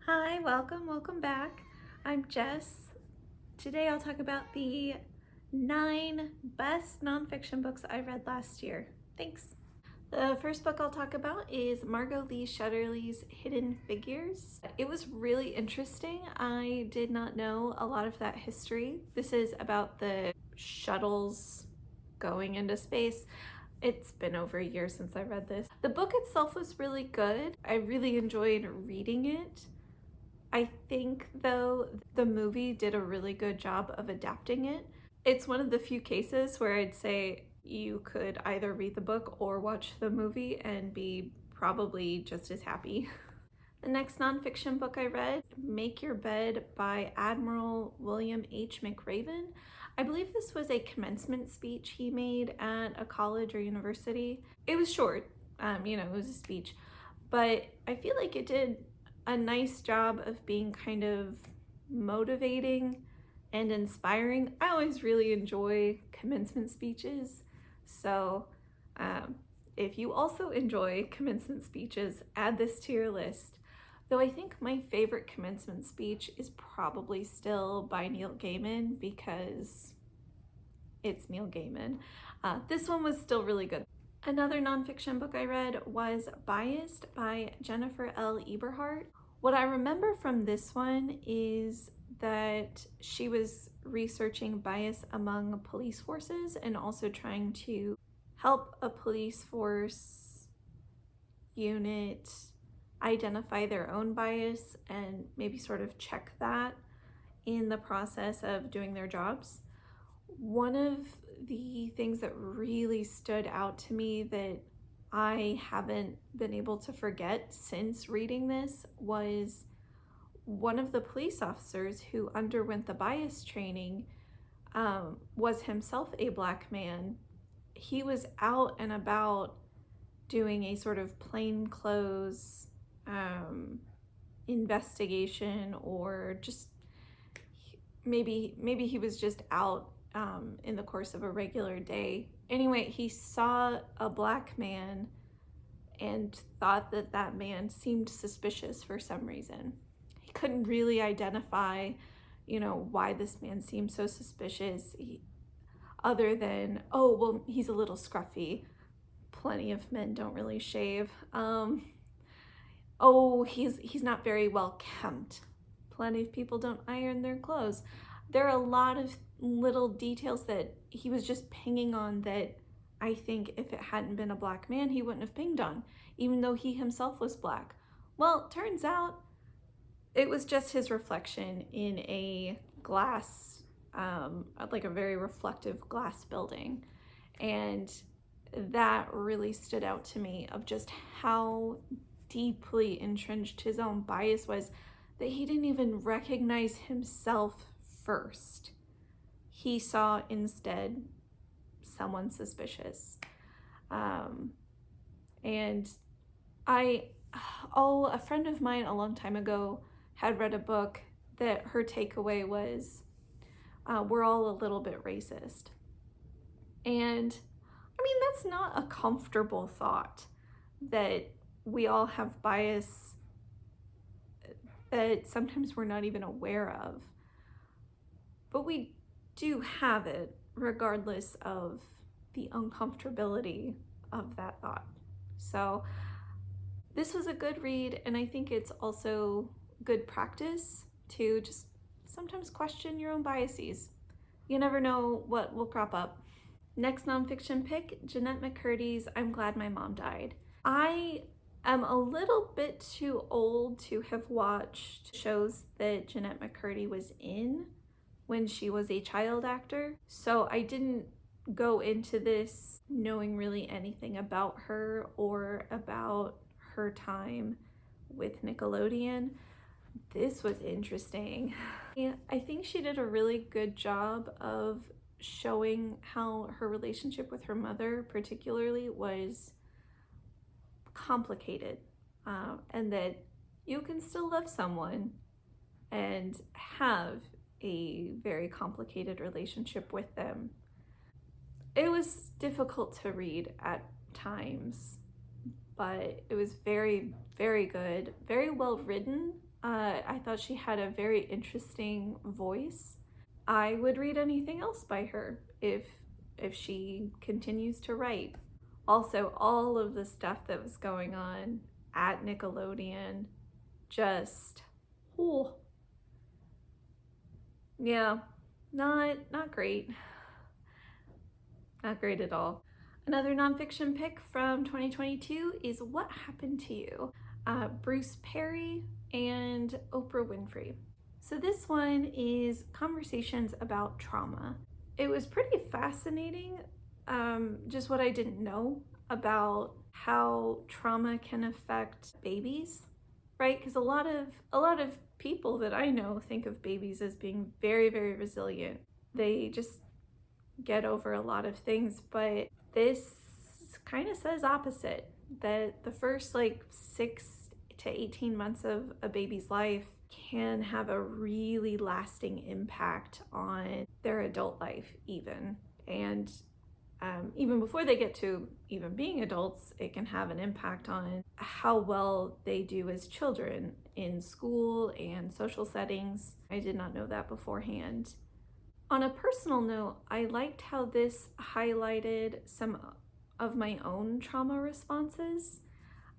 Hi, welcome back. I'm Jess. Today I'll talk about the 9 best nonfiction books I read last year. Thanks. The first book I'll talk about is Margot Lee Shetterly's Hidden Figures. It was really interesting. I did not know a lot of that history. This is about the shuttles going into space. It's been over a year since I read this. The book itself was really good. I really enjoyed reading it. I think, though, the movie did a really good job of adapting it. It's one of the few cases where I'd say you could either read the book or watch the movie and be probably just as happy. The next nonfiction book I read, Make Your Bed by Admiral William H. McRaven. I believe this was a commencement speech he made at a college or university. It was short, it was a speech, but I feel like it did a nice job of being kind of motivating and inspiring. I always really enjoy commencement speeches, so if you also enjoy commencement speeches, add this to your list. Though I think my favorite commencement speech is probably still by Neil Gaiman because it's Neil Gaiman. This one was still really good. Another nonfiction book I read was Biased by Jennifer L Eberhardt. What I remember from this one is that she was researching bias among police forces and also trying to help a police force unit identify their own bias and maybe sort of check that in the process of doing their jobs. One of the things that really stood out to me that I haven't been able to forget since reading this was one of the police officers who underwent the bias training was himself a Black man. He was out and about doing a sort of plainclothes investigation, or just maybe he was just out in the course of a regular day. Anyway, he saw a Black man and thought that that man seemed suspicious for some reason. He couldn't really identify, why this man seemed so suspicious, other than, oh, well, he's a little scruffy. Plenty of men don't really shave. Oh, he's not very well kempt. Plenty of people don't iron their clothes. There are a lot of little details that he was just pinging on that I think if it hadn't been a Black man, he wouldn't have pinged on, even though he himself was Black. Well, turns out it was just his reflection in a glass, like a very reflective glass building. And that really stood out to me of just how deeply entrenched his own bias was, that he didn't even recognize himself first. He saw instead someone suspicious. And a friend of mine a long time ago had read a book that her takeaway was, we're all a little bit racist. And I mean, that's not a comfortable thought, that we all have bias that sometimes we're not even aware of. But we do have it, regardless of the uncomfortability of that thought. So this was a good read, and I think it's also good practice to just sometimes question your own biases. You never know what will crop up. Next nonfiction pick, Jennette McCurdy's I'm Glad My Mom Died. I am a little bit too old to have watched shows that Jennette McCurdy was in when she was a child actor, so I didn't go into this knowing really anything about her or about her time with Nickelodeon. This was interesting. I think she did a really good job of showing how her relationship with her mother particularly was complicated, and that you can still love someone and have a very complicated relationship with them. It was difficult to read at times, but it was very, very good, very well written, I thought she had a very interesting voice. I would read anything else by her if she continues to write. Also, all of the stuff that was going on at Nickelodeon, just, oh, yeah, not great. Not great at all. Another nonfiction pick from 2022 is What Happened to You? Bruce Perry and Oprah Winfrey. So this one is conversations about trauma. It was pretty fascinating, just what I didn't know about how trauma can affect babies, right? Because a lot of people that I know think of babies as being very, very resilient. They just get over a lot of things, but this kind of says opposite, that the first 6 to 18 months of a baby's life can have a really lasting impact on their adult life even. And even before they get to even being adults, it can have an impact on how well they do as children in school and social settings. I did not know that beforehand. On a personal note, I liked how this highlighted some of my own trauma responses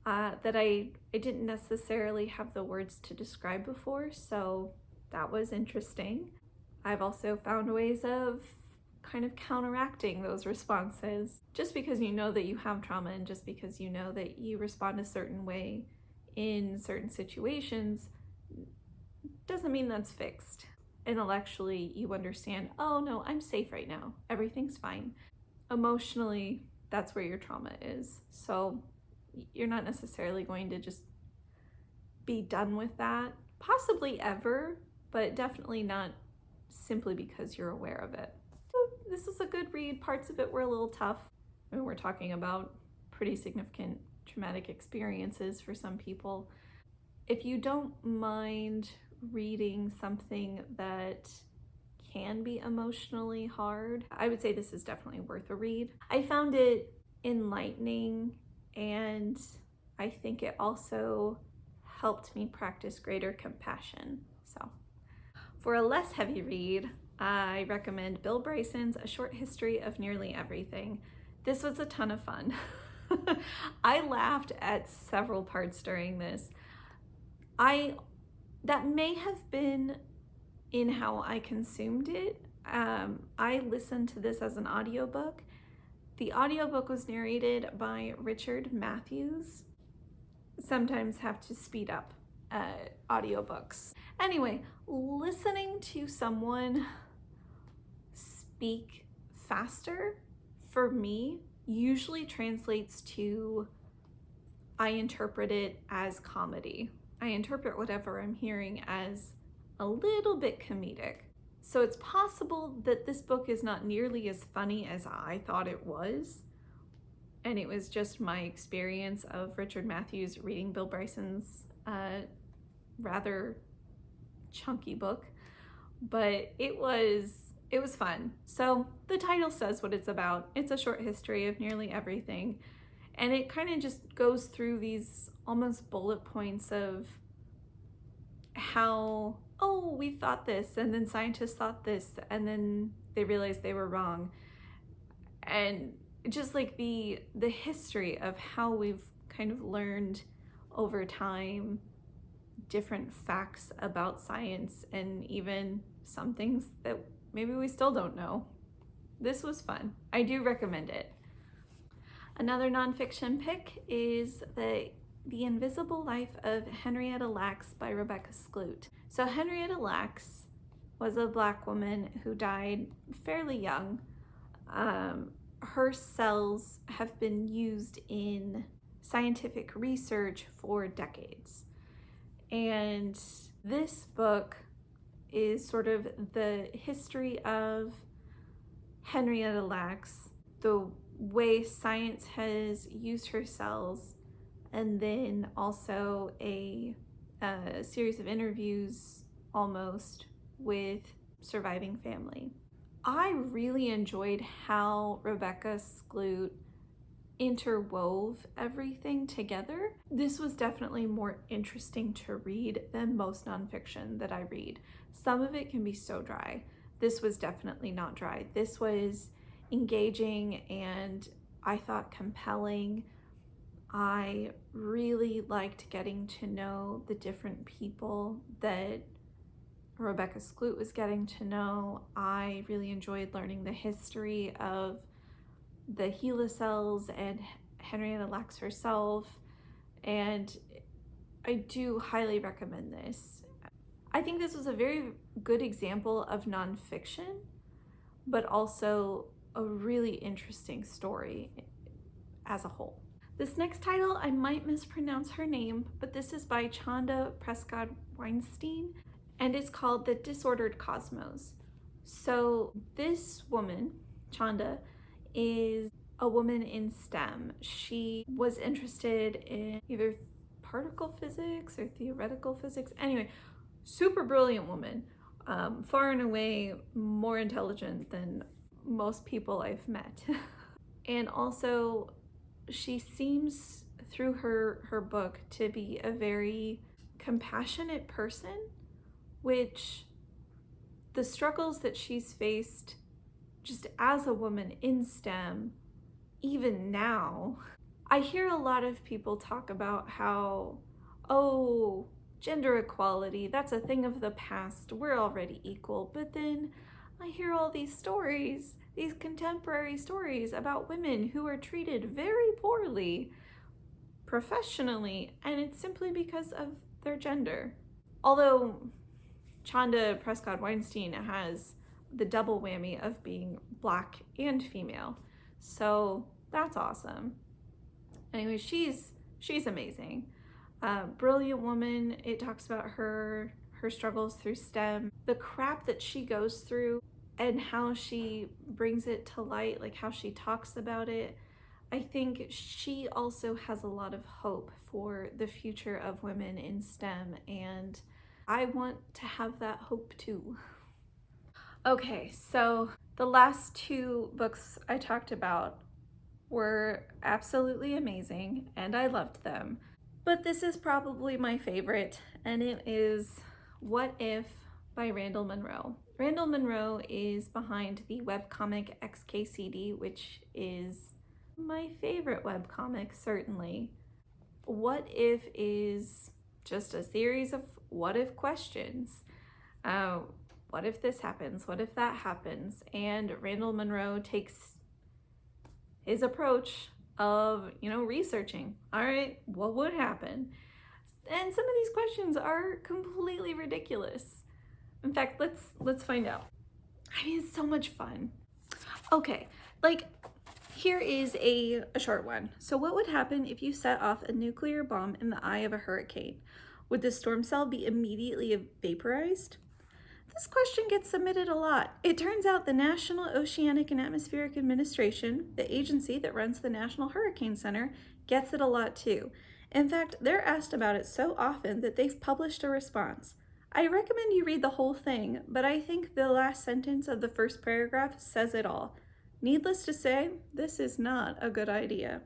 that I didn't necessarily have the words to describe before, so that was interesting. I've also found ways of kind of counteracting those responses. Just because you know that you have trauma and just because you know that you respond a certain way in certain situations doesn't mean that's fixed. Intellectually, you understand, oh no, I'm safe right now. Everything's fine. Emotionally, that's where your trauma is. So you're not necessarily going to just be done with that, possibly ever, but definitely not simply because you're aware of it. This was a good read. Parts of it were a little tough. I mean, we're talking about pretty significant traumatic experiences for some people. If you don't mind reading something that can be emotionally hard, I would say this is definitely worth a read. I found it enlightening, and I think it also helped me practice greater compassion. So for a less heavy read, I recommend Bill Bryson's A Short History of Nearly Everything. This was a ton of fun. I laughed at several parts during this. That may have been in how I consumed it. I listened to this as an audiobook. The audiobook was narrated by Richard Mathews. Sometimes have to speed up audiobooks. Anyway, listening to someone speak faster for me usually translates to I interpret it as comedy. I interpret whatever I'm hearing as a little bit comedic. So it's possible that this book is not nearly as funny as I thought it was. And it was just my experience of Richard Mathews reading Bill Bryson's rather chunky book. But it was fun. So the title says what it's about. It's a short history of nearly everything. And it kind of just goes through these almost bullet points of how, oh, we thought this, and then scientists thought this, and then they realized they were wrong. And just like the history of how we've kind of learned over time different facts about science, and even some things that maybe we still don't know. This was fun. I do recommend it. Another nonfiction pick is The Invisible Life of Henrietta Lacks by Rebecca Skloot. So Henrietta Lacks was a Black woman who died fairly young. Her cells have been used in scientific research for decades. And this book is sort of the history of Henrietta Lacks, the way science has used her cells, and then also a series of interviews almost with surviving family. I really enjoyed how Rebecca Skloot interwove everything together. This was definitely more interesting to read than most nonfiction that I read. Some of it can be so dry. This was definitely not dry. This was engaging and I thought compelling. I really liked getting to know the different people that Rebecca Skloot was getting to know. I really enjoyed learning the history of the HeLa cells and Henrietta Lacks herself, and I do highly recommend this. I think this was a very good example of nonfiction, but also a really interesting story as a whole. This next title, I might mispronounce her name, but this is by Chanda Prescod-Weinstein, and it's called The Disordered Cosmos. So this woman, Chanda, is a woman in STEM. She was interested in either particle physics or theoretical physics. Anyway, super brilliant woman, far and away more intelligent than most people I've met. And also, she seems through her book to be a very compassionate person, which the struggles that she's faced just as a woman in STEM, even now, I hear a lot of people talk about how, oh, gender equality, that's a thing of the past, we're already equal. But then I hear all these stories, these contemporary stories about women who are treated very poorly professionally, and it's simply because of their gender. Although Chanda Prescod-Weinstein has the double whammy of being Black and female, so that's awesome. Anyway, she's amazing. Brilliant woman. It talks about her struggles through STEM, the crap that she goes through and how she brings it to light, like how she talks about it. I think she also has a lot of hope for the future of women in STEM, and I want to have that hope too. Okay, so the last two books I talked about were absolutely amazing and I loved them. But this is probably my favorite, and it is What If by Randall Munroe. Randall Munroe is behind the webcomic xkcd, which is my favorite webcomic, certainly. What If is just a series of what if questions. What if this happens? What if that happens? And Randall Munroe takes his approach of, researching. All right, what would happen? And some of these questions are completely ridiculous. In fact, let's find out. I mean, it's so much fun. Okay, here is a short one. So what would happen if you set off a nuclear bomb in the eye of a hurricane? Would the storm cell be immediately vaporized? This question gets submitted a lot. It turns out the National Oceanic and Atmospheric Administration, the agency that runs the National Hurricane Center, gets it a lot too. In fact, they're asked about it so often that they've published a response. I recommend you read the whole thing, but I think the last sentence of the first paragraph says it all. Needless to say, this is not a good idea.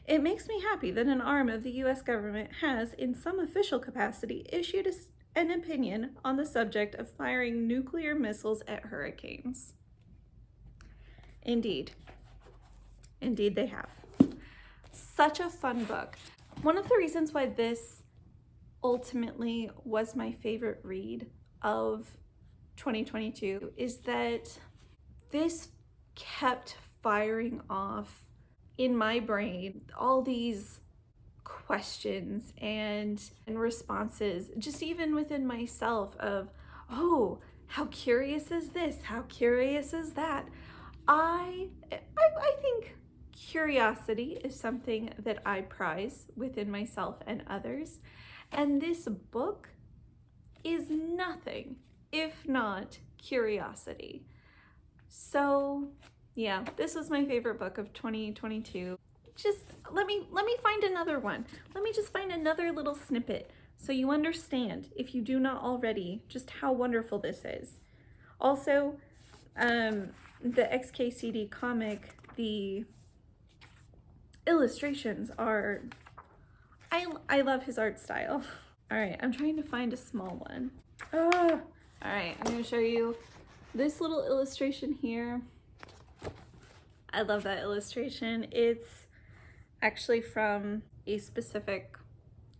It makes me happy that an arm of the US government has, in some official capacity, issued an opinion on the subject of firing nuclear missiles at hurricanes. Indeed. Indeed they have. Such a fun book. One of the reasons why this ultimately was my favorite read of 2022 is that this kept firing off in my brain all these questions and responses, just even within myself of, oh, how curious is this? How curious is that? I think curiosity is something that I prize within myself and others. And this book is nothing if not curiosity. So yeah, this was my favorite book of 2022. Just let me find another one. Let me just find another little snippet so you understand, if you do not already, just how wonderful this is. Also, the xkcd comic, the illustrations are, I love his art style. All right, I'm trying to find a small one. Oh, all right, I'm gonna show you this little illustration here. I love that illustration. It's actually from a specific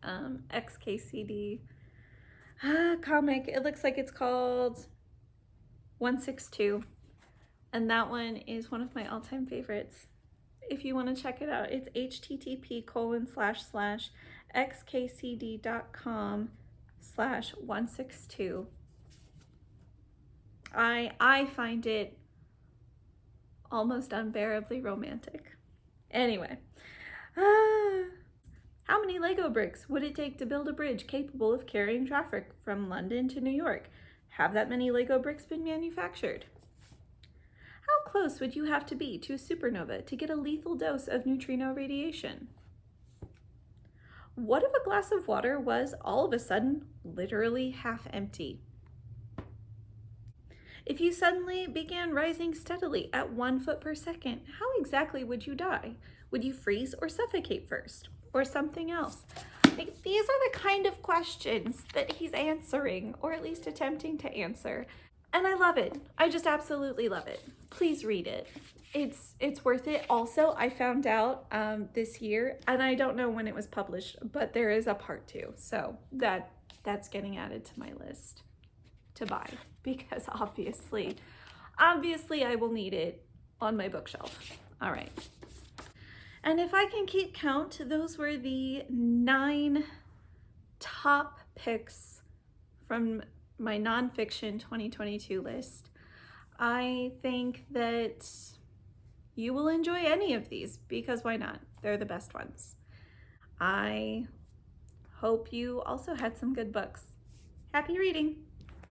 xkcd comic. It looks like it's called 162, and that one is one of my all-time favorites. If you want to check it out, it's http://xkcd.com/162. I find it almost unbearably romantic. Anyway, how many Lego bricks would it take to build a bridge capable of carrying traffic from London to New York? Have that many Lego bricks been manufactured? How close would you have to be to a supernova to get a lethal dose of neutrino radiation? What if a glass of water was all of a sudden literally half empty? If you suddenly began rising steadily at 1 foot per second, how exactly would you die? Would you freeze or suffocate first? Or something else? Like, these are the kind of questions that he's answering, or at least attempting to answer. And I love it. I just absolutely love it. Please read it. It's worth it. Also, I found out this year, and I don't know when it was published, but there is a part 2. So that's getting added to my list to buy, because obviously I will need it on my bookshelf. All right. And if I can keep count, those were the 9 top picks from my nonfiction 2022 list. I think that you will enjoy any of these, because why not? They're the best ones. I hope you also had some good books. Happy reading!